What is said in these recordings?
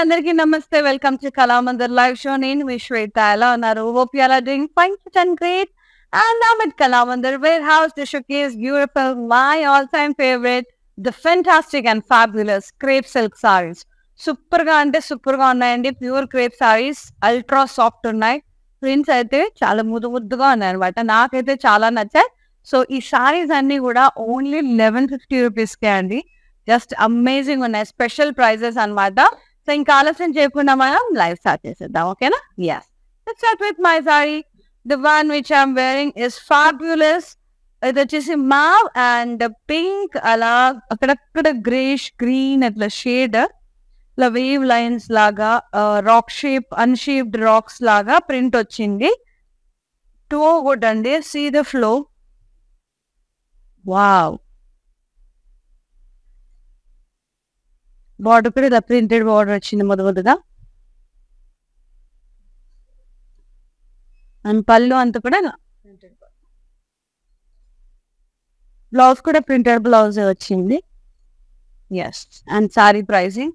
అందరికీ నమస్తే. Welcome to Kalamandir live show. నేను మీ శ్వేత. ఎలా ఉన్నారు? Hope you all are doing fine and great. And I'm at Kalamandir warehouse to showcase beautiful, my all-time favorite, the fantastic and fabulous crepe silk sarees. సూపర్‌గా అంటే సూపర్‌గా ఉన్నాయండి. Pure crepe saris ultra soft ఉన్నాయి. Prints అయితే చాలా ముద్దుగా ఉన్నాయన్నమాట. నాకైతే చాలా నచ్చాయి. సో ఈ సారీస్ అన్నీ కూడా ఓన్లీ 1150 రూపీస్‌కే అండి. జస్ట్ అమేజింగ్ ఉన్నాయి. స్పెషల్ ప్రైజెస్ అన్నమాట. సో ఇంకా ఆలస్యం చేయకుండా మనం లైవ్ స్టార్ట్ చేసేద్దాం. ఓకేనా? yes, let's start with my saree. The one which I'm wearing is fabulous. ఇది వచ్చేసి మావ్ అండ్ పింక్, అలా అక్కడక్కడ గ్రేష్ గ్రీన్ అట్లా షేడ్, ఇలా వేవ్ లైన్స్ లాగా రాక్ షేప్, అన్షేప్డ్ రాక్స్ లాగా ప్రింట్ వచ్చింది. టూ గుడ్ అండి. See the flow. Wow. Border కూడా ఇలా ప్రింటెడ్ బార్డర్ వచ్చింది మొదలుగా. అండ్ పళ్ళు అంతా కూడా బ్లౌజ్ కూడా ప్రింటెడ్ బ్లౌజ్ వచ్చింది. Yes. And sari pricing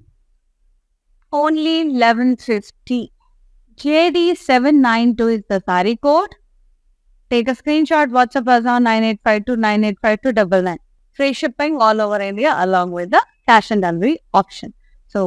only 1150. JD792 is the saree code. Take a screenshot, WhatsApp us on 9852985299. Free shipping all over India along with the cash and delivery option. So,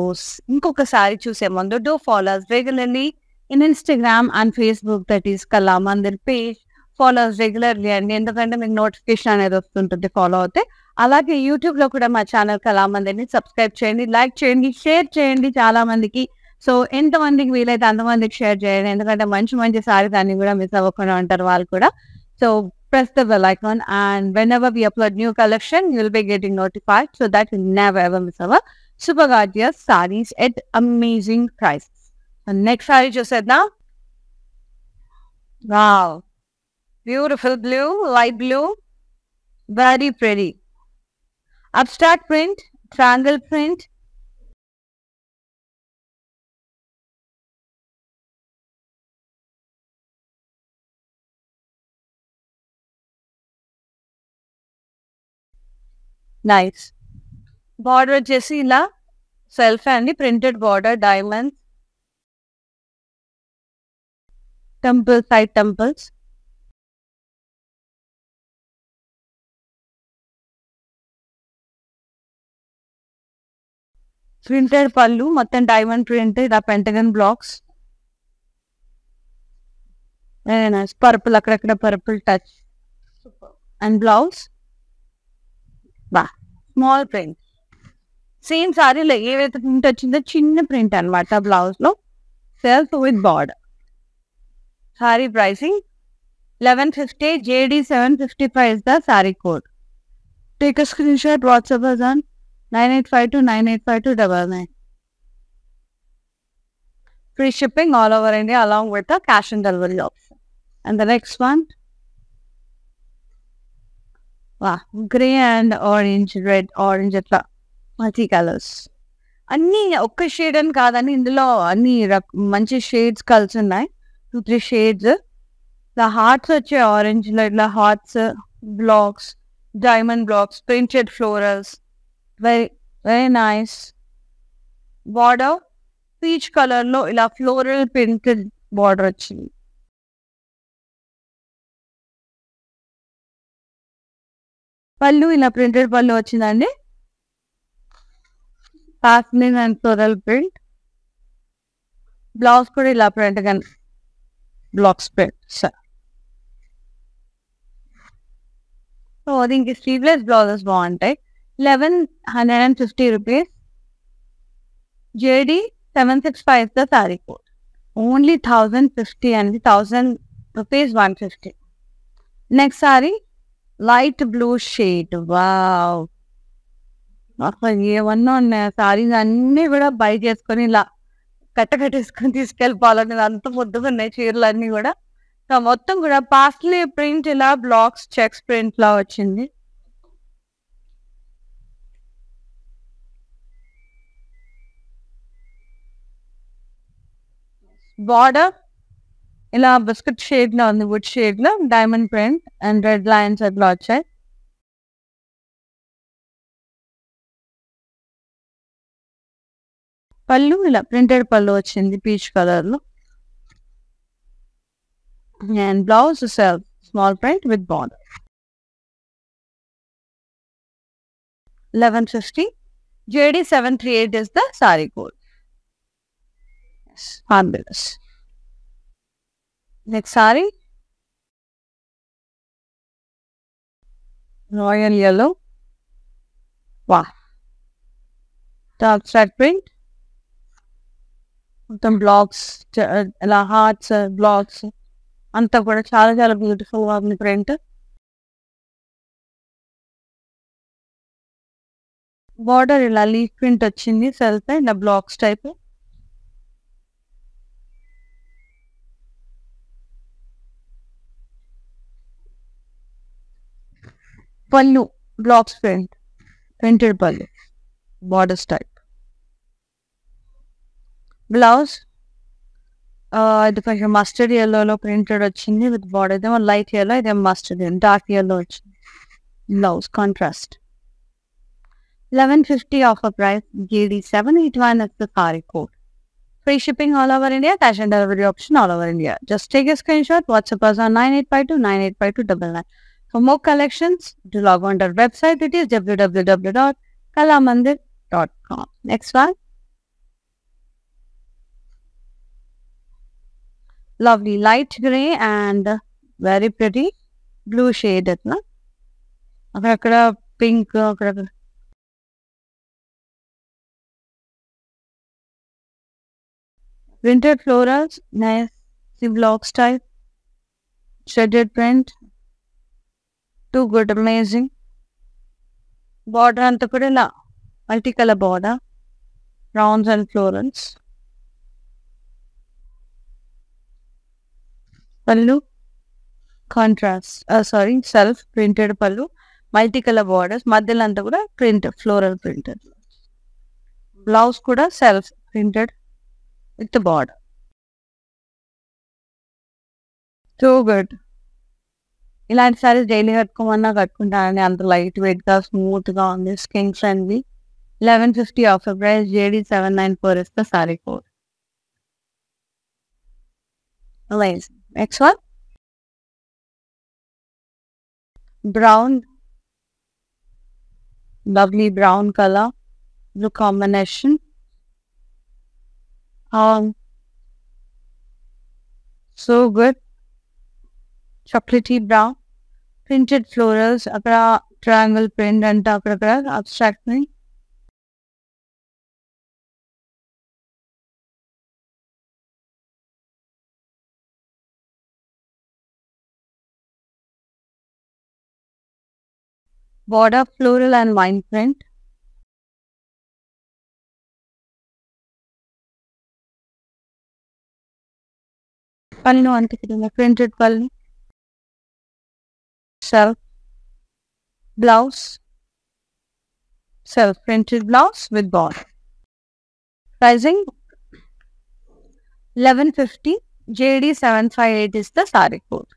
ఇంకొక sorry చూసే ముందు do follow us regularly in Instagram and Facebook, that is Kalamandir page. Follow us regularly అండి, ఎందుకంటే మీకు notification అనేది వస్తుంటుంది follow అవుతే. అలాగే యూట్యూబ్ లో కూడా మా ఛానల్ కళామందిర్ని సబ్స్క్రైబ్ చేయండి, లైక్ చేయండి, షేర్ చేయండి చాలా మందికి. సో ఎంతమందికి వీలైతే అంతమందికి షేర్ చేయండి, ఎందుకంటే మంచి మంచి సారీస్ అన్ని కూడా మిస్ అవ్వకుండా ఉంటారు వాళ్ళు కూడా. So press the bell icon, and whenever we upload new collection, you will be getting notified, so that you never ever miss our super gorgeous sarees at amazing prices. The next saree చూసేద్దాం. Wow, beautiful blue, light blue, very pretty. Abstract print, triangle print. Nice. Border వచ్చేసి ఇలా self అండి, printed border, diamonds, temples, side temples. Printed పళ్ళు, మొత్తం diamond print, ఇలా pentagon blocks. Very nice. Purple, అక్కడక్కడ purple touch. And blouse బా small print. Same సారీలో ఏవైతే ప్రింట్ వచ్చిందో చిన్న ప్రింట్ అనమాట బ్లౌజ్ లో, self with border. Sorry pricing 1150. JD755 is the saree code. Take a screenshot, WhatsApp us on 9852985299. Free shipping all over India along with the cash and delivery option. And the next one, wow, grey and orange, red, orange, అట్లా multi colours. అన్నీ ఒక్క shade అని కాదని, ఇందులో అన్ని మంచి shades కలిసి ఉన్నాయి. 2-3 షేడ్స్. ఇలా హార్ట్స్ వచ్చే ఆరెంజ్ లో, ఇట్లా hearts, blocks, diamond blocks, printed florals, very very nice. Border peach colour లో ఇలా ఫ్లోరల్ ప్రింటెడ్ బార్డర్ వచ్చింది. పళ్ళు ఇలా ప్రింటెడ్ పళ్ళు వచ్చిందండి. పాస్మిన్ అండ్ ఫ్లోరల్ ప్రింట్. బ్లౌజ్ కూడా ఇలా ప్రింట్ కానీ బ్లాక్స్ ప్రింట్. సో దీనికి స్లీవ్లెస్ బ్లౌజెస్ బాగుంటాయి. 1150 rupees. JD765 the saree code. Only 1050 and 1000 rupees 150. Next saree, light blue shade. Wow. అసలు ఏమన్నా ఉన్నాయి సారీస్ అన్నీ కూడా బై చేసుకొని ఇలా కట్టేసుకొని తీసుకెళ్ళిపోవాలని, అంత ముద్దుగా ఉన్నాయి చీరలు అన్నీ కూడా. సో మొత్తం కూడా పాస్లీ ప్రింట్, ఇలా బ్లాక్స్, చెక్స్ ప్రింట్ లా వచ్చింది. బార్డర్ ఇలా బిస్కెట్ షేడ్ లో ఉంది, వుడ్ షేడ్ లో diamond print and red lines అట్లా వచ్చాయి. పళ్ళు ఇలా ప్రింటెడ్ పళ్ళు వచ్చింది పీచ్ కలర్ లో. And blouse self small print with border. 1150. JD 738 is the saree code. Yes, fabulous. Next saree, royal yellow. Wow. The abstract print. మొత్తం blocks ఇలా hearts blocks అంతా కూడా చాలా చాలా బ్యూటిఫుల్ గా ఉంది ప్రింట్. బార్డర్ ఇలా లీఫ్ ప్రింట్ వచ్చింది సెల్ఫ్ ఇలా బ్లాక్స్ టైప్. పళ్ళు బ్లాక్స్ ప్రింట్ ప్రింటెడ్ పళ్ళు బార్డర్స్ టైప్. బ్లౌజ్ ఇది కొంచెం మస్టర్డ్ ఎల్లోలో ప్రింటెడ్ వచ్చింది విత్ బార్డర్. ఇదేమో లైట్ ఎల్లో, ఇదేమో మస్టర్డ్ డార్క్ ఎల్లో వచ్చింది. Blouse contrast. 1150 offer price. JD 781 is the saree code. Free shipping all over India. Cash and delivery option all over India. Just take a screenshot. WhatsApp us on 9852 For more collections, to log on to our website. It is www.kalamandir.com. Next one. Lovely light grey and very pretty blue shade. Akkada pink, akkada printed florals, nice block style, shaded print, too good, amazing. Border anta kuda ila multicolor border, rounds and florals. Pallu contrast, self printed pallu, multicolor borders, madhyalo anta kuda print, floral printed. Blouse kuda self printed with the border. So good. ఇలాంటి saris daily కట్టుకోమన్నా కట్టుకుంటానండి, అంత light weight గా smooth గా ఉంది, skin friendly. 1150 offer price. JD 794 is the saree code. Amazing. Next one, brown, lovely brown color, blue combination. So good. Chocolatey brown, printed florals, akkada triangle print and akkada abstract print. Border floral and wine print. Pallu ante kidanga printed pallu. Self blouse, self printed blouse with border. Pricing 1150. JD 758 is the saree code.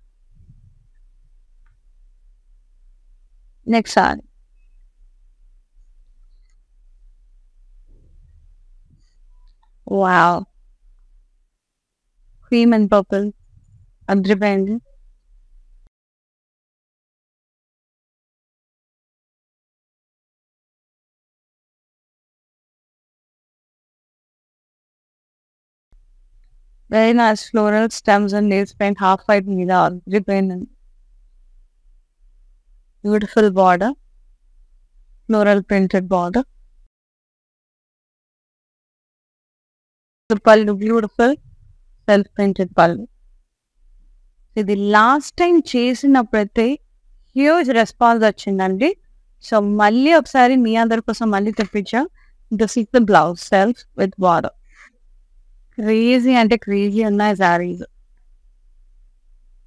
Next saree, wow, cream and purple, adriband. Very nice floral stems and nails paint, half white meeda, adriband. Beautiful border, floral printed border. The pallu beautiful, self printed pallu. ఇది last time చేసినప్పుడైతే huge response వచ్చిందండి. So మళ్ళీ ఒకసారి మీ అందరి కోసం మళ్ళీ తెప్పించా. This is the blouse self with border. Crazy అంటే క్రేజీ ఉన్నాయి saris.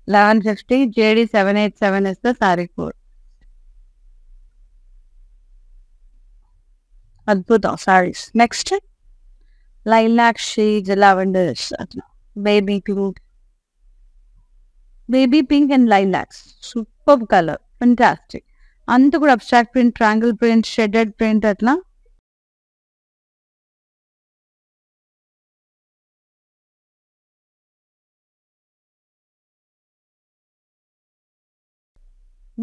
1150. JD 787 is the saree code. అద్భుతం saris. Next lilac shades, lavenders, అట్లా baby pink, baby pink and lilacs. Super colour, fantastic. అంతా కూడా abstract print, triangle print, shaded print, అట్లా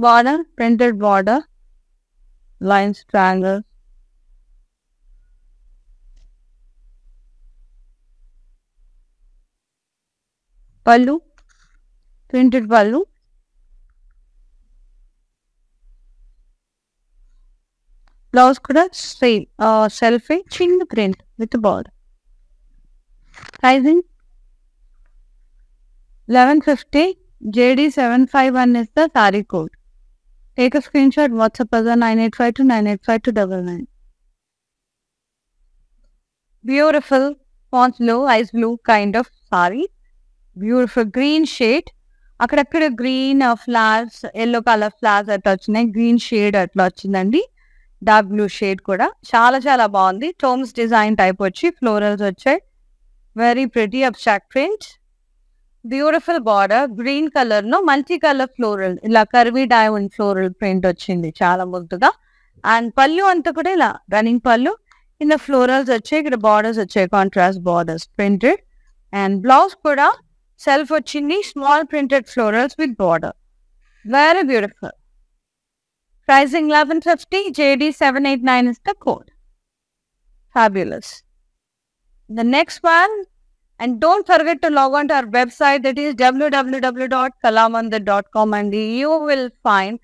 Border, printed border, lines, triangles. Pallu, printed pallu. Blouse kuda same, selfie, chin print with the border. Pricing 1150. JD 751 is the saree code. Take a screenshot, WhatsApp us 9852 985 299. Beautiful pons blue, ice blue kind of saree. Beautiful green shade. అక్కడక్కడ green flowers, yellow colour flowers అట్లా వచ్చినాయి. Green shade అట్లా వచ్చిందండి. Dark blue shade కూడా చాలా చాలా బాగుంది. Tomes design type వచ్చి ఫ్లోరల్స్ వచ్చాయి. Very pretty abstract print. Beautiful border, green colour లో మల్టీ కలర్ ఫ్లోరల్, ఇలా కర్వీ డైమండ్ ఫ్లోరల్ ప్రింట్ వచ్చింది చాలా ముద్దుగా. అండ్ పళ్ళు అంతా కూడా ఇలా రన్నింగ్ పళ్ళు, కింద ఫ్లోరల్స్ వచ్చాయి, ఇక్కడ బార్డర్స్ వచ్చాయి, contrast borders printed. And blouse కూడా సెల్ఫ్ వచ్చింది, small printed florals with border. Very beautiful. Pricing 1150. JD 789 is the code. Fabulous. The next one, and don't forget to log on to our website, that is www.kalamandir.com, and you will find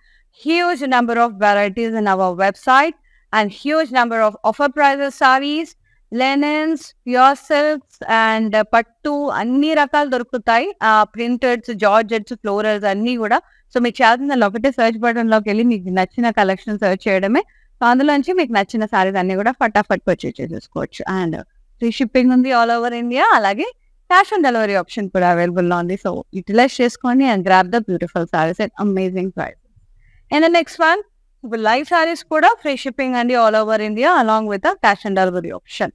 huge number of varieties in our website and huge number of offer prices sarees, linens, pure silks and pattu అన్ని రకాలు దొరుకుతాయి. ప్రింటెడ్స్, georgettes, florals అన్ని కూడా. So మీకు చేయాల్సింది ఒకటే search button లోకి వెళ్ళి మీకు నచ్చిన కలెక్షన్ సర్చ్ చేయడమే. సో అందులోంచి మీకు నచ్చిన సారీస్ అన్ని కూడా ఫటాఫట్ పర్చేజ్ చేసేసుకోవచ్చు. అండ్ ఫ్రీ షిప్పింగ్ ఉంది ఆల్ ఓవర్ ఇండియా. అలాగే క్యాష్ ఆన్ డెలివరీ ఆప్షన్ కూడా అవైలబుల్ లో ఉంది. సో యూటిలైజ్ చేసుకోండి and grab the beautiful saris at amazing price. And next one, ఇప్పుడు లైవ్ సారీస్ కూడా ఫ్రీ షిప్పింగ్ అండి all over India, along with cash on delivery option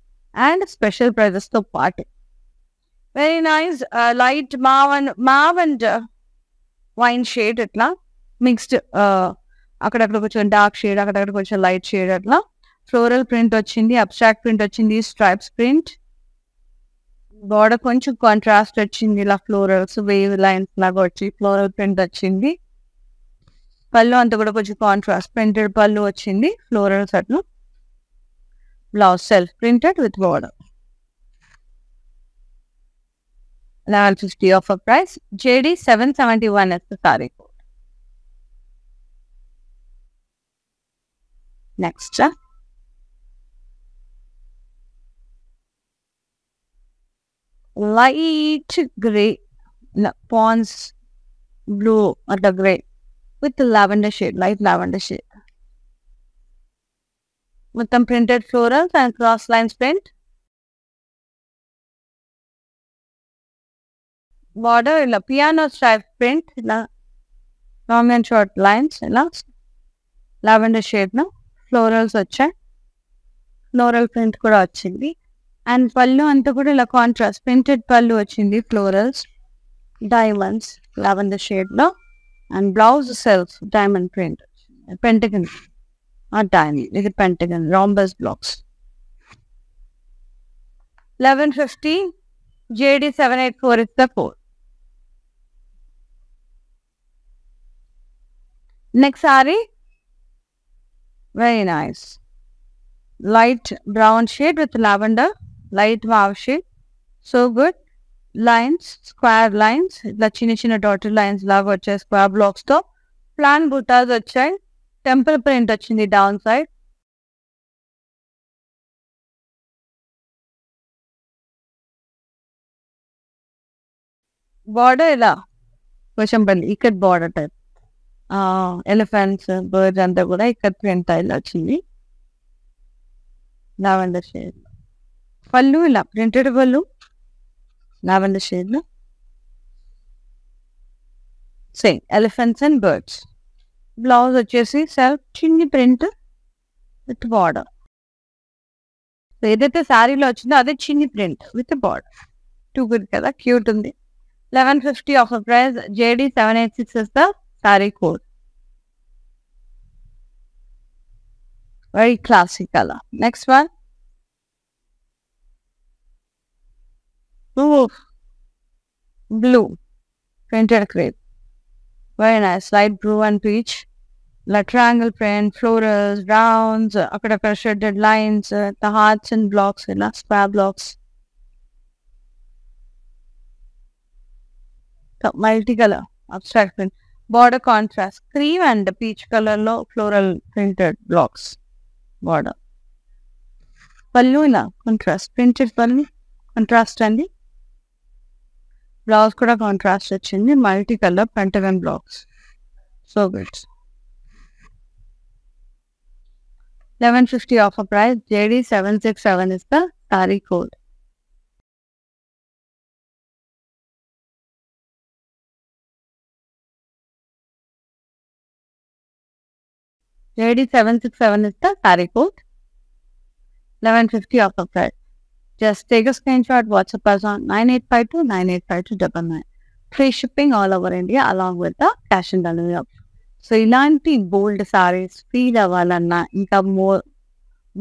and special prizes తో పాటు. Very nice light mauve and wine shade, ఇట్లా mixed, అక్కడక్కడ కొంచెం dark shade, అక్కడక్కడ కొంచెం లైట్ షేడ్, అట్లా ఫ్లోరల్ ప్రింట్ వచ్చింది, అబ్స్ట్రాక్ట్ ప్రింట్ వచ్చింది, స్ట్రైప్స్ ప్రింట్, బార్డర్ కొంచెం కాంట్రాస్ట్ వచ్చింది, ఇలా ఫ్లోరల్స్ వేవ్ లైన్స్ లాగా వచ్చి ఫ్లోరల్ ప్రింట్ వచ్చింది. పళ్ళు అంతా కూడా కొంచెం కాంట్రాస్ట్ ప్రింటెడ్ పళ్ళు వచ్చింది, ఫ్లోరల్స్ అట్లా. Blouse self printed with border. 1150 offer price. JD 771 is the saree code. Next, light gray, pons blue or the gray with the lavender shade, light lavender shade. With some printed florals and cross lines print. Border ఇలా piano stripe print, ఇలా long and short lines, ఇలా lavender shade లో florals వచ్చాయి, floral print కూడా వచ్చింది. And పళ్ళు అంతా కూడా ఇలా కాంట్రాస్ట్ ప్రింటెడ్ పళ్ళు వచ్చింది, ఫ్లోరల్స్, డైమండ్స్ లావెండర్ షేడ్ లో. And blouse self diamond print, pentagon, diamond, ఇది pentagon rhombus blocks. 1150. JD 784 is the code. Next saree, very nice, light brown shade with lavender, light mauve shade, so good. Lines, square lines, ఇలా చిన్న చిన్న dotted lines లాగా వచ్చాయి, square blocks తో. Plan బుటాస్ వచ్చాయి, temple print వచ్చింది down side. Border ఇలా కొంచెం ikat border type, elephants, birds అంతా కూడా ఇక్కత్ ప్రింట్ టైల్ వచ్చింది, లావెండర్ షేడ్. పళ్ళు ఇలా ప్రింటెడ్ పళ్ళు లావెండర్ షేడ్ లో, same elephants and birds. Blouse వచ్చేసి సెల్ఫ్ చిన్ని ప్రింట్ విత్ బార్డర్. ఏదైతే శారీలో వచ్చిందో అదే చిన్ని print with border. Too good కదా, క్యూట్ ఉంది. 1150 offer price. JD 786 is the saree code. Very classic color. Next one. Ooh, blue printed crepe. Very nice, light blue and peach. triangle print, florals, rounds, akkadakada shredded lines, the hearts and blocks, square blocks. So, multicolor abstract print. Border contrast, cream and peach color lo floral printed blocks. Border. Pallu ila contrast, printed pallu, contrast andi. Blouse kuda contrast vachindi, multicolor pentagon blocks. So good. 1150 offer price. JD 767 is the saree code. JD 767 is the saree code. 1150 offer price. Just take a screenshot, WhatsApp us on 9852 985299. Free shipping all over India along with the cash and delivery option. So, ilanti bold sarees feel avalana, inka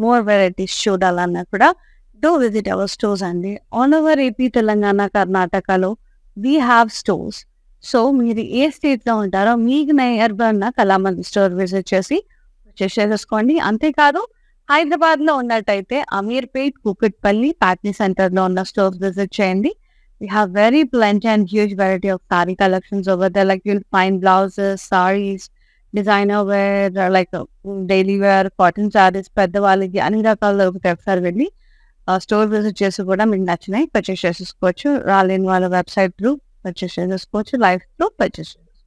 more varieties చూడాలన్నా కూడా do visit our stores అండి. All over AP, Telangana, Karnataka we have stores. So మీరు ఏ state లో ఉంటారో మీకు near by ఉన్న Kalamandir store visit చేసేసుకోండి. అంతేకాదు హైదరాబాద్ లో ఉన్నట్టయితే అమీర్పేట్, కూకట్పల్లి, ప్యాట్నీ సెంటర్ లో ఉన్న స్టోర్స్ విజిట్ చేయండి. We have very plenty and huge variety of saree collections over there. Like you'll find blouses, sarees, designer wear, like daily wear, cotton sarees, పెద్దవాళ్ళకి అన్ని రకాల ఒకసారి వెళ్ళి స్టోర్ విజిట్ చేసి కూడా మీకు నచ్చినాయి పర్చేస్ చేసేసుకోవచ్చు. రాలేని వాళ్ళ వెబ్సైట్ త్రూ పర్చేస్ చేసేసుకోవచ్చు, లైఫ్ త్రూ పర్చేస్ చేసుకోవచ్చు.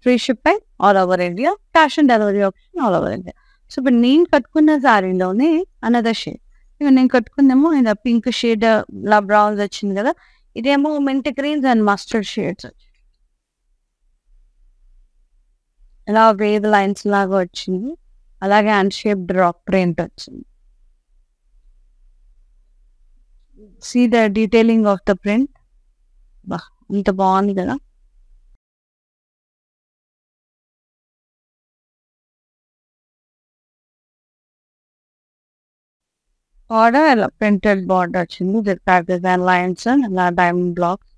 Free shipping all over India, cash on delivery option all over India. So ఇప్పుడు నేను కట్టుకున్న సారీలోనే అనదర్ షేడ్, ఇక నేను కట్టుకుందేమో ఇలా పింక్ షేడ్ ఇలా బ్రౌన్స్ వచ్చింది కదా, ఇదేమో mint greens and mustard shades వచ్చి ఇలా వేవ్ లైన్స్ లాగా వచ్చింది. అలాగే హ్యాండ్ షేప్ డ్రాప్ ప్రింట్ వచ్చింది. See the detailing of the print, బా ఇంత బాగుంది కదా. బార్డర్ ఇలా ప్రింటెడ్ బార్డర్ వచ్చింది, డిజైన్ లైన్స్ ఇలా డైమండ్ బ్లాక్స్.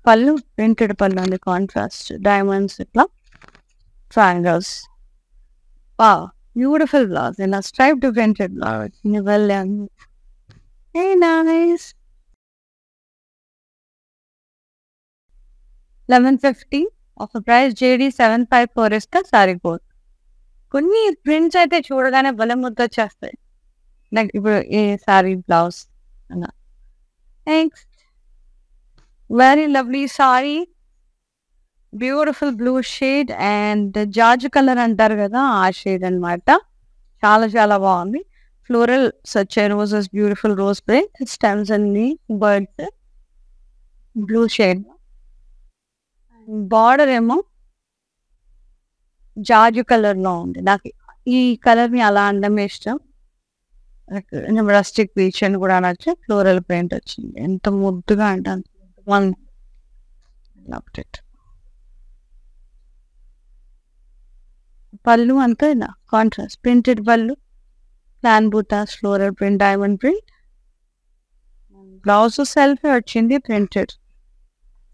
పళ్ళు ప్రింటెడ్ పళ్ళు అండి, కాంట్రాస్ట్ డైమండ్స్ ఇట్లా ట్రయాంగిల్స్. బ్యూటిఫుల్ బ్లౌజ్ ఇలా స్ట్రైప్డ్ ప్రింటెడ్ బ్లౌజ్. వెళ్ళాను nice. 1150 off price. JD 754 is the saree code. కొన్ని ప్రింట్స్ అయితే చూడగానే బలం ముద్దొచ్చేస్తాయి, లైక్ ఇప్పుడు ఏ సారీ బ్లౌజ్ అలా. Next very lovely sorry, beautiful blue shade and George colour అంటారు కదా ఆ షేడ్ అనమాట. చాలా చాలా బాగుంది. ఫ్లోరల్స్ వచ్చాయి, roses, beautiful rose print, stems అన్ని బర్డ్స్, బ్లూ షేడ్. బార్డర్ ఏమో జార్జ్ కలర్ లో ఉంది. నాకు ఈ కలర్ ని అలా అందం ఇష్టం. రస్టిక్ పీచ్ అని కూడా అనొచ్చు. ఫ్లోరల్ ప్రింట్ వచ్చింది, ఎంత ముద్దుగా అంటే పళ్ళు అంతా ఇలా contrast printed pallu, plain bootas, floral print, diamond print. Blouse self వచ్చింది printed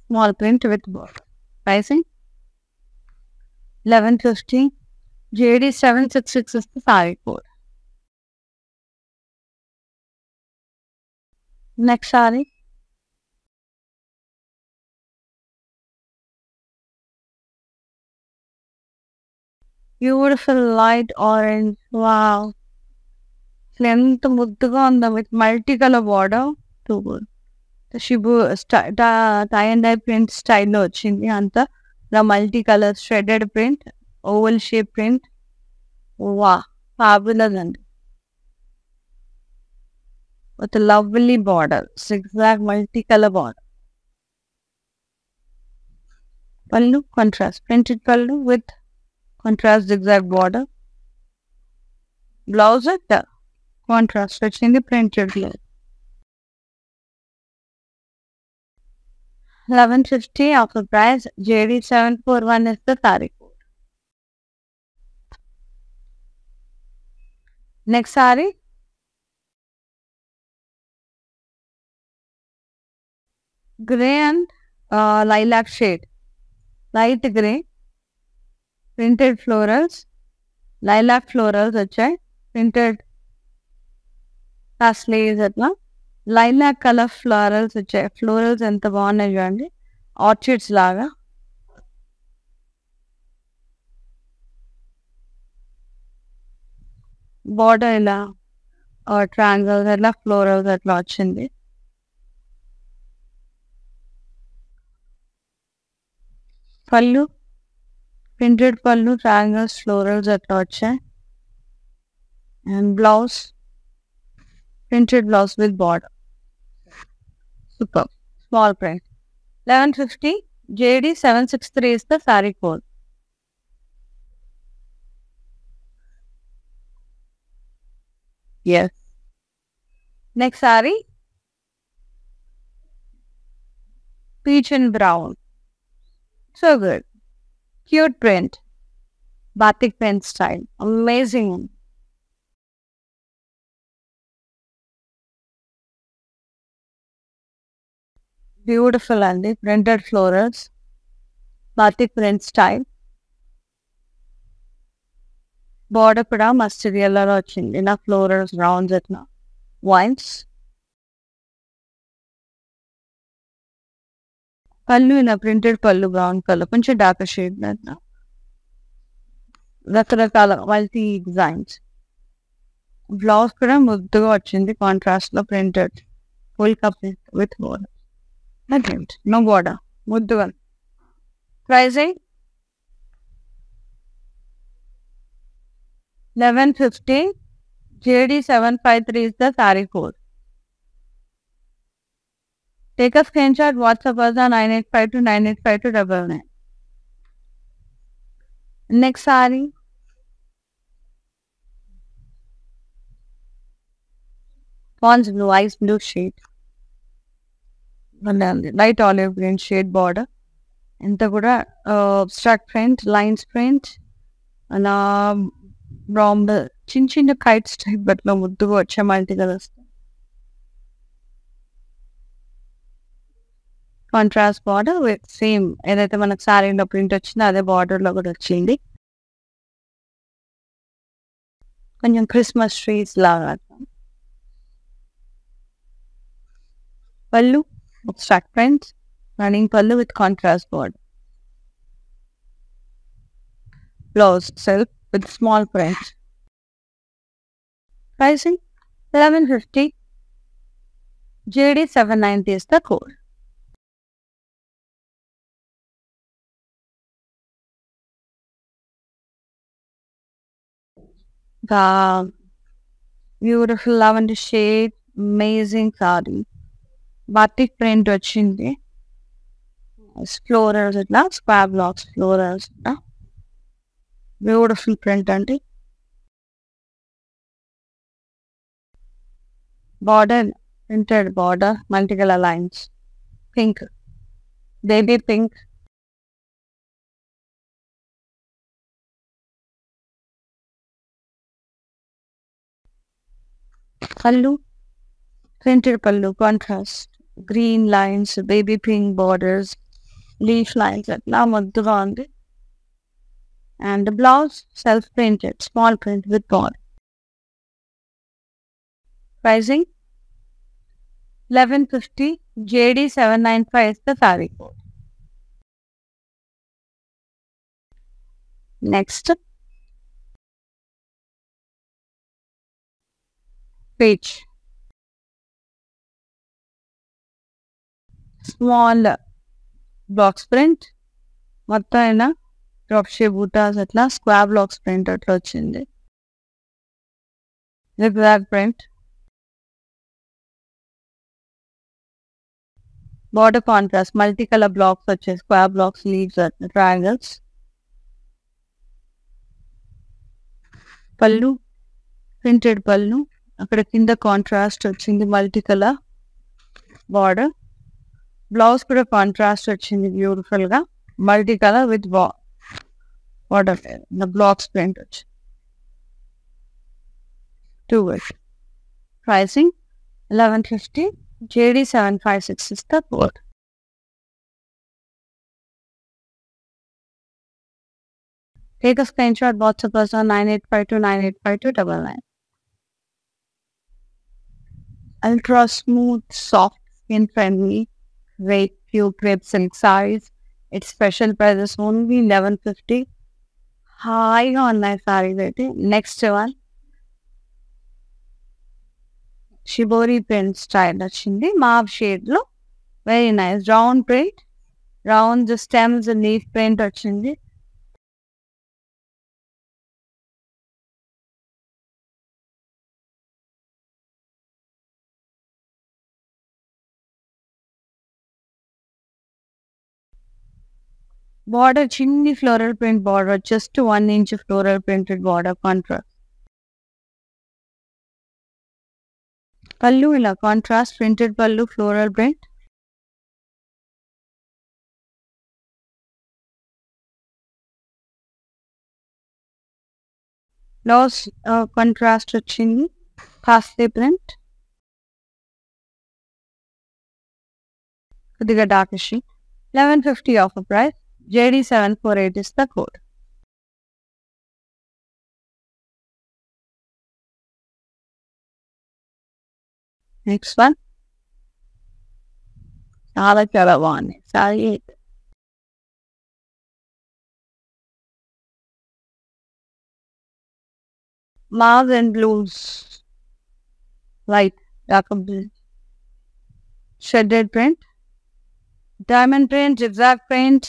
small print with border. Pricing 1150. JD 766 is the saree code. Next saree. Beautiful light orange. Wow. ఎంత ముద్దుగా ఉందా, with multi colour border. Too good. షిబు tie and dye print స్టైల్లో వచ్చింది అంతా. The multi-color shredded print, oval shape print. Wow, fabulous and with a lovely border, zigzag multi-color border. Pallu contrast, printed pallu with contrast zigzag border. Blouse with the contrast, touching the printed blouse. 1150 offer price. JD 741 is the saree code. Next saree. Grey and lilac shade. Light grey printed florals, lilac florals వచ్చాయి. Printed sleeves అట్లా lilac colour florals వచ్చాయి. Florals ఎంత బాగున్నాయి చూడండి, orchids లాగా. Border ఇలా triangles అట్లా florals అట్లా వచ్చింది. పళ్ళు ప్రింటెడ్ పళ్ళు, ట్రాంగిల్స్, ఫ్లోరల్స్ అట్లా వచ్చాయి. And blouse printed blouse with border. Super. Small print. 1150 JD 763 is the saree code. Yes. Next saree, peach and brown. So good. Cute print. Batik print style. Amazing. Beautiful and the printed florals. Batik print style. Border kuda mustard yellow lo vachindi na florals rounds atna vines. పళ్ళు ఇలా printed పళ్ళు, brown colour, కొంచెం dark shade అట్లా రకరకాల multi designs. Blouse కూడా ముద్దుగా వచ్చింది, contrast లో printed full cup with border. No border, ముద్దుగా. Pricing 1150 JD 753 is the saree code. Take a screenshot, WhatsApp us on 9852 9852 99. Next saree, Pond's blue, ice blue shade. Light olive green shade border. ఇంత కూడా abstract print, lines print, అలా brown చిన్న చిన్న kites type బట్లో ముద్దుగా వచ్చే multi colours. Contrast border with same ఏదైతే మనకు శారీలో ప్రింట్ వచ్చిందో అదే బార్డర్లో కూడా వచ్చింది. కొంచెం క్రిస్మస్ ట్రీస్ లాగా. పళ్ళు abstract print, running pallu with contrast border. Blouse silk with small print. Pricing 1150 JD 790 is the code. The beautiful lavender shade, amazing saree. Batik print వచ్చింది. ఫ్లోరల్స్ ఇట్లా స్క్వార్ బ్లాక్స్ ఫ్లోరల్స్ ఇట్లా beautiful print అండి. Border printed border, multi colour lines, pink, baby pink, పళ్ళు printed పళ్ళు, contrast green lines, baby pink borders, leaf lines అట్లా ముద్దుగా ఉంది. And blouse self printed small print with border. Pricing 1150 JD 795 is the saree code. Next, peach. Small blocks print, మొత్తం అయినా drop shape buttas అట్లా square blocks print అట్లా వచ్చింది. Block print, border contrast, multi colour blocks వచ్చాయి, square blocks, leaves, triangles. పళ్ళు printed పళ్ళు, అక్కడ కింద కాంట్రాస్ట్ వచ్చింది, మల్టీ కలర్ బార్డర్. బ్లౌజ్ కూడా కాంట్రాస్ట్ వచ్చింది బ్యూటిఫుల్ గా, multi colour with border blocks print వచ్చి 2 ways. Pricing 1150 JD 756 is the code. Take a screenshot, WhatsApp us on 9852985299. Ultra smooth, soft, skin friendly, great pure crepe silk sarees. Its special price is only 1150. హాయిగా ఉన్నాయి సారీస్ అయితే. Next one shibori print style వచ్చింది మావ్ shade లో. Very nice round print, round stems leaf print వచ్చింది. Border chimney floral print border, just 1 inch floral printed border contrast. Pallu ila contrast printed pallu floral print. Blouse contrast వచ్చింది parsley print. కొద్దిగా darkish. 1150 offer price. JD748 is the code. Next one. చాలా చాలా బాగుంది sorry. Mauve and blues, light dark blue, shaded print, diamond print, zigzag print.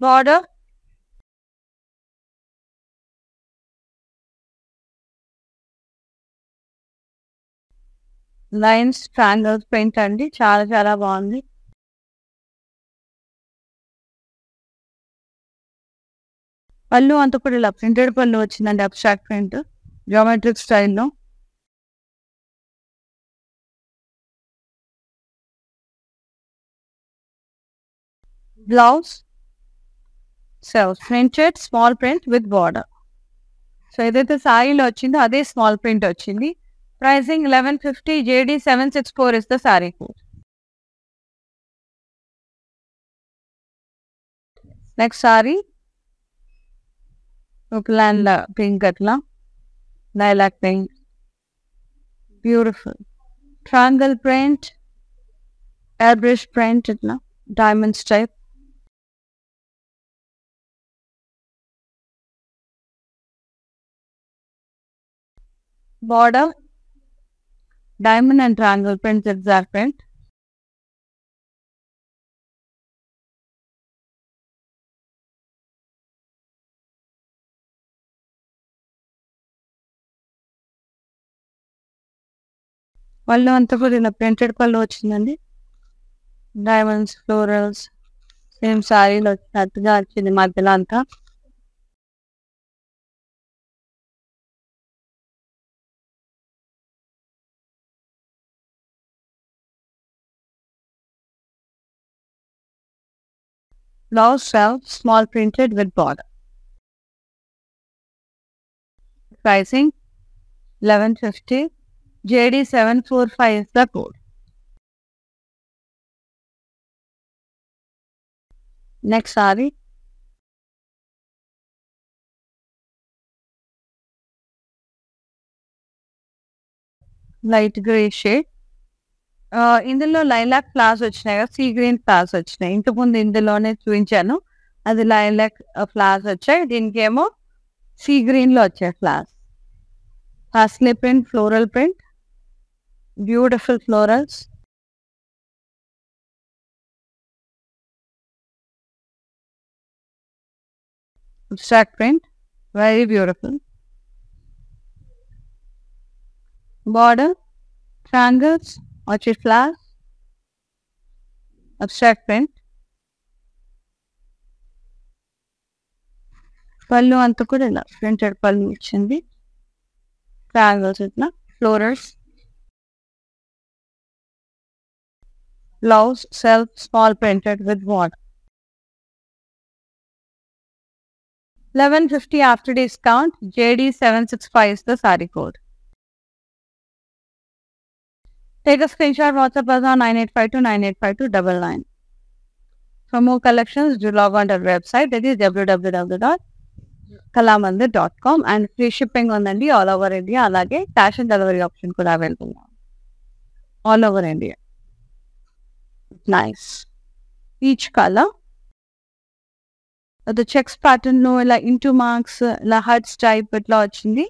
Border, lines triangles print అండి, చాలా చాలా బాగుంది. పళ్ళు అంతా కూడా ఇలా ప్రింటెడ్ పళ్ళు వచ్చిందండి, అబ్స్ట్రాక్ట్ ప్రింట్ జియోమెట్రిక్ స్టైల్లో. Blouse self printed small print with border. So ఏదైతే సారీలో వచ్చిందో అదే స్మాల్ ప్రింట్ వచ్చింది. Pricing 1150. JD764 is the saree code. Next sari land pink అట్లా lilac pink, beautiful triangle print, air brush print, ఇట్లా diamonds type. Border diamond and triangle print, zigzag print. పళ్ళు అంతా కూడా ఇలా ప్రింటెడ్ పళ్ళు వచ్చిందండి, డైమండ్స్ ఫ్లోరల్స్ సేమ్ సారీలో వచ్చినట్టుగా వచ్చింది మధ్యలో అంతా. Blouse self small printed with border. Pricing 1150. JD745 is the code. Next saree. Light grey shade. ఇందులో లైలాక్ ఫ్లవర్స్ వచ్చినాయి కదా, సీ గ్రీన్ ఫ్లవర్స్ వచ్చినాయి. ఇంతకుముందు ఇందులోనే చూపించాను, అది లైలాక్ ఫ్లవర్స్ వచ్చాయి. దీనికి ఏమో సీ గ్రీన్లో వచ్చాయి flowers. Parsley print, floral print, beautiful florals. Abstract print, very beautiful. Border triangles, orchid flowers, abstract print. పళ్ళు అంతా కూడా ఇలా ప్రింటెడ్ పళ్ళు వచ్చింది, ట్రయాంగిల్స్ ఇట్లా florals. Blouse self small printed with border. 1150 after discount. JD765 is the saree code. Take a screenshot, WhatsApp us on 9852985299. For more collections, do log on to our website, that is www.kalamandir.com, and free shipping ఉందండి all over India. అలాగే cash and delivery option కూడా available all over India. Nice. Each color. The checks pattern లో ఇలా into marks ఇలా hurts type ఇట్లా వచ్చింది.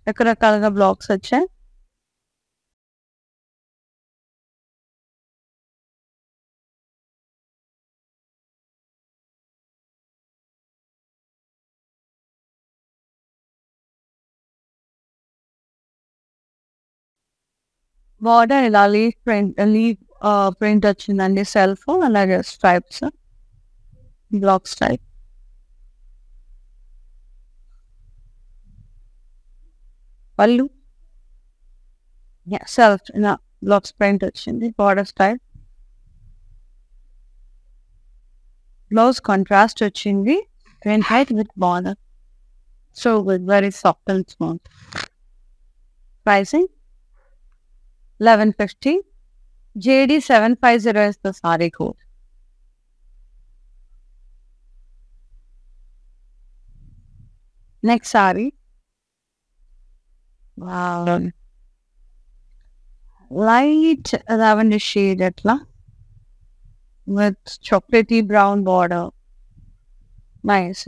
రకరకాలుగా blocks వచ్చాయి. బార్డర్ ఇలా లీఫ్ ప్రింట్ వచ్చిందండి. సెల్ఫ్ అలాగే స్ట్రైప్స్, బ్లాక్ స్ట్రైప్. పళ్ళు సెల్ఫ్ ఇలా బ్లాక్స్ ప్రింట్ వచ్చింది. Border style. బ్లౌజ్ కాంట్రాస్ట్ వచ్చింది. Plain white with border. So good, very soft and smooth. Pricing 1150. JD 750 is the saree code. Next saree. Wow. Light lavender shade atla with chocolatey brown border. Nice.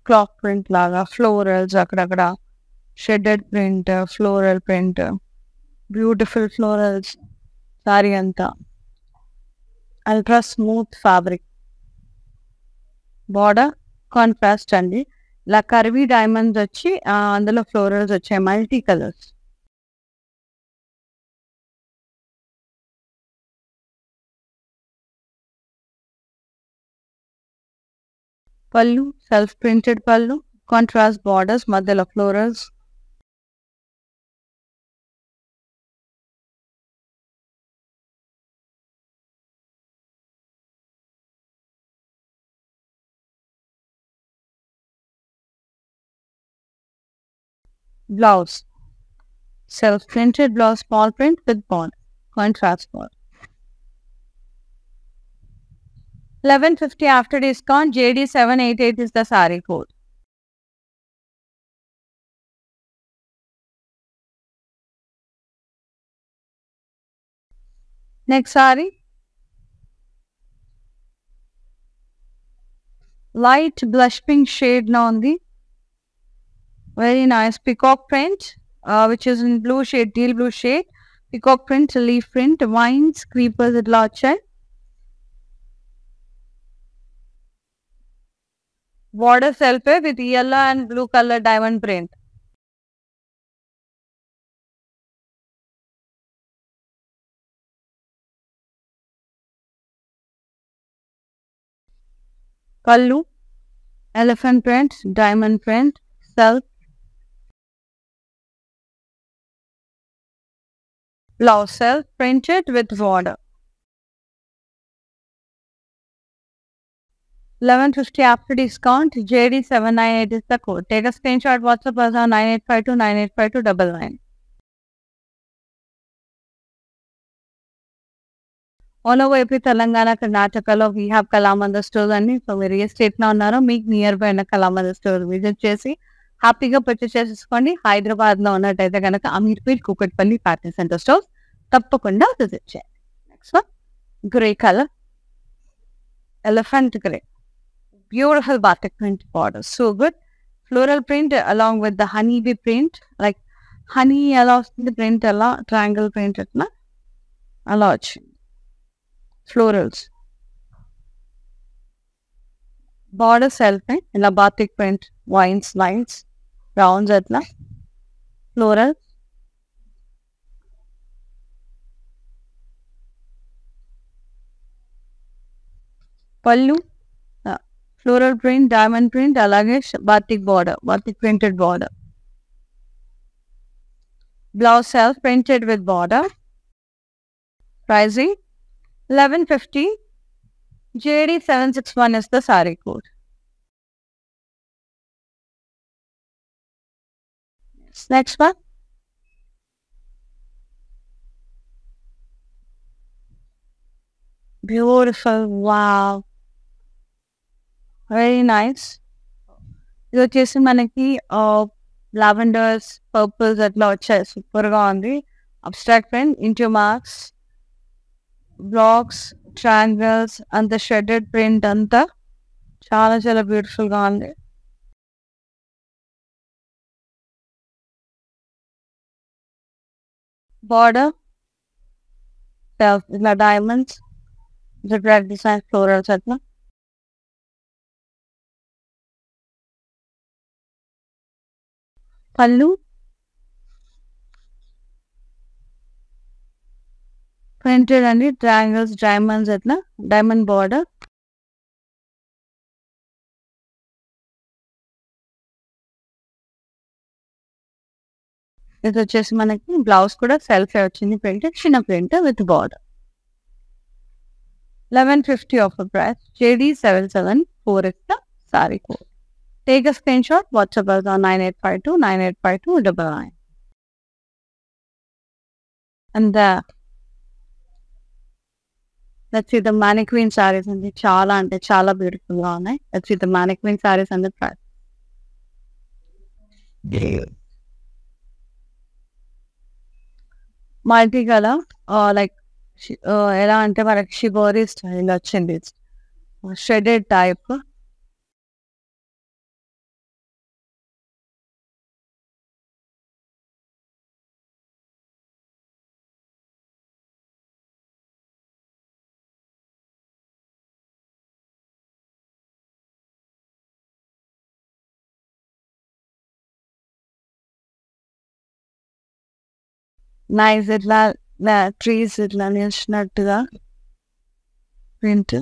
Clock print laga, florals akadakada, shredded print, floral print, beautiful florals. Saree anta ultra smooth fabric. Border contrast andi. ఇలా curvy diamonds వచ్చి అందులో florals వచ్చాయి, multi colours. పళ్ళు self printed పళ్ళు, contrast borders, మధ్యలో florals. Blouse self printed blouse, small print with border, contrast border. 1150 after discount. JD 788 is the saree code. Next saree, light blush pink shade now on the very nice peacock print, which is in blue shade, teal blue shade. Peacock print, leaf print, vines, creepers at large. Border self with yellow and blue color diamond print. Pallu, elephant print, diamond print, self. Blouse self printed with border. 1150 after discount. JD 798 is the code. Take a screenshot, WhatsApp us on 9852985299. All over AP Telangana, Karnataka, we have Kalamandir stores and so very state now unnaro meeku nearby ఉన్న Kalamandir store visit చేసి హ్యాపీగా purchase చేసుకోండి. హైదరాబాద్ లో ఉన్నట్టయితే కనుక Ameerpet, Kukatpally, party centre stores తప్పకుండా visit చేయండి. Next one, grey colour, elephant grey, beautiful batik print border, so good. Floral print along with the honey bee print, like honey ala the print ala triangle print atna ala వచ్చింది. Florals, border self print ila batik print, vines, lines, rounds atla florals. Pallu floral print, diamond print, alage batik border, batik printed border. Blouse self printed with border. Pricing 1150. JD 761 is the saree code. Next one, beautiful. Wow! Very nice. ఇది వచ్చేసి మనకి lavenders, purples అట్లా వచ్చాయి. సూపర్‌గా ఉంది. Abstract print, into marks, blocks, triangles అంత shaded print అంతా చాలా చాలా బ్యూటిఫుల్‌గా ఉంది. బార్డర్ ఇట్లా డైమండ్స్, జిగ్‌జాగ్ డిజైన్, ఫ్లోరల్స్ అట్లా. పళ్ళు ప్రింటెడ్ అండి. ట్రయాంగిల్స్, డైమండ్స్ అట్లా. Diamond border. ఇది వచ్చేసి మనకి బ్లౌజ్ కూడా సెల్ఫే వచ్చింది ప్రింట్. చిన్న print with border. 1150 offer price. JD 774 is the saree code. Take a screenshot. WhatsApp us on 9852 9852 99. And let's see the mannequin sarees and the chala and the chala beautiful one. Let's see the mannequin sarees and the price. Multicolor, like ఎలా అంటే మనకి shibori style వచ్చింది. Shaded type. Nice. ఇట్లా trees ఇట్లా నిలిచినట్టుగా print.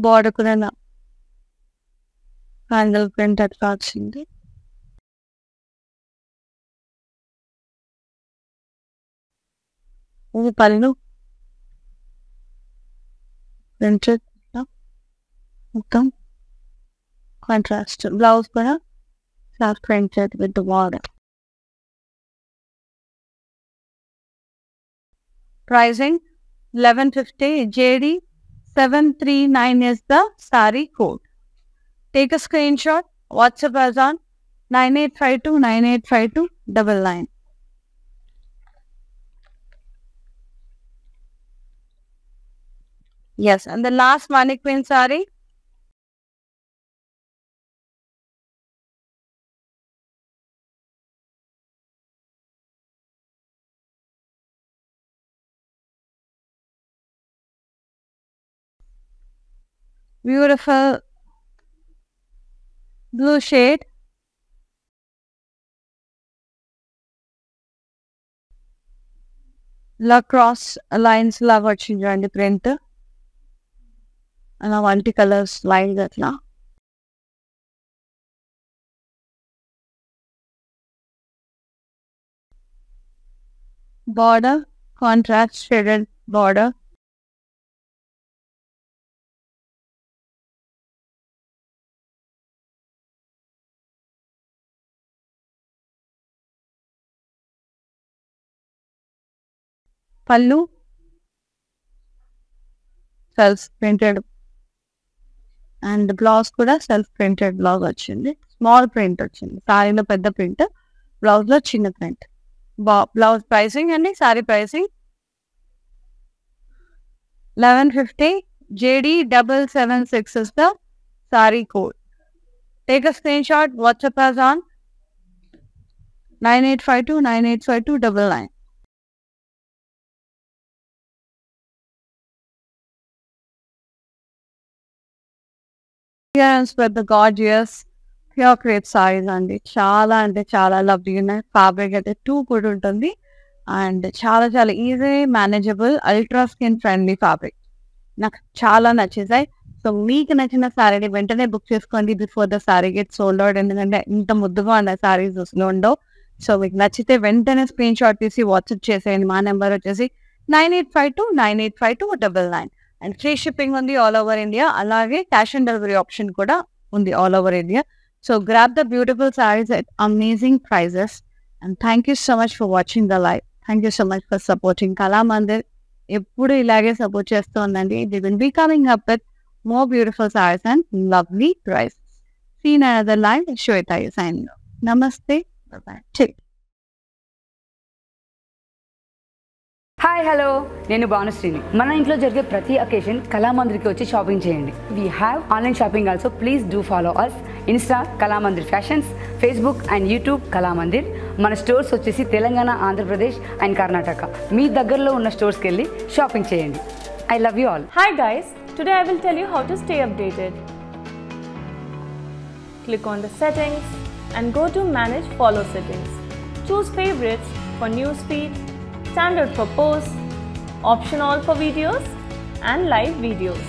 Border కూడా handle print అట్లా వచ్చింది. ఇది పళ్ళు ప్రింటెడ్ మొత్తం కాంట్రాస్ట్. బ్లౌజ్ కూడా self printed with the border. Pricing 1150. JD 739 is the saree code. Take a screenshot. WhatsApp us on 9852 9852 99. Yes, and the last mannequin saree. Beautiful blue shade. La cross lines la vachindi print. And multi colors lines atla. Border contrast shaded border. Pallu self printed and blouse kuda self printed blouse vachindi. Small print vachindi. Saree lo pedda print, blouse lo chinna print. Blouse pricing and saree pricing 1150. JD 776 is the saree code. Take a screenshot. WhatsApp us on 9852 9852 99. Appearance with the gorgeous pure crepe sarees అండి. చాలా అంటే చాలా lovely ఉన్నాయి. Fabric అయితే 2 కూడా ఉంటుంది and చాలా చాలా easy manageable ultra skin friendly fabric. నాకు చాలా నచ్చేసాయి. సో మీకు నచ్చిన సారీని వెంటనే బుక్ చేసుకోండి before the sorry get sold out. ఎందుకంటే ఇంత ముద్దుగా ఉన్న సారీస్ అసలు ఉండవు. సో మీకు నచ్చితే వెంటనే స్క్రీన్ షాట్ తీసి వాట్సాప్ చేసేయండి. మా నెంబర్ వచ్చేసి 9852 9852 99. అండ్ ఫ్రీ షిప్పింగ్ ఉంది ఆల్ ఓవర్ ఇండియా. అలాగే క్యాష్ ఆన్ డెలివరీ ఆప్షన్ కూడా ఉంది all over India. So grab the beautiful sarees at amazing prices. And thank you so much for watching the live. Thank you so much for supporting Kalamandir. ఎప్పుడు ఇలాగే support చేస్తూ ఉండండి. They will be coming up with more beautiful saris and lovely prices. See in another live. Shweta signing off. నమస్తే. Bye-bye. Hi hello, నేను భానుశ్రీని. మన ఇంట్లో జరిగే ప్రతి అకేషన్ కళామందిర్కి వచ్చి షాపింగ్ చేయండి. We have online shopping also. Please do follow us. Insta Kalamandir fashions, Facebook and YouTube Kalamandir. మన stores వచ్చేసి తెలంగాణ, ఆంధ్రప్రదేశ్ అండ్ కర్ణాటక. మీ దగ్గరలో ఉన్న స్టోర్స్కి వెళ్ళి షాపింగ్ చేయండి. I love you all. Hi guys, today I will tell you how to stay updated. Click on the settings and go to manage follow settings. Choose favorites for newsfeed, standard for posts, option all for videos and live videos.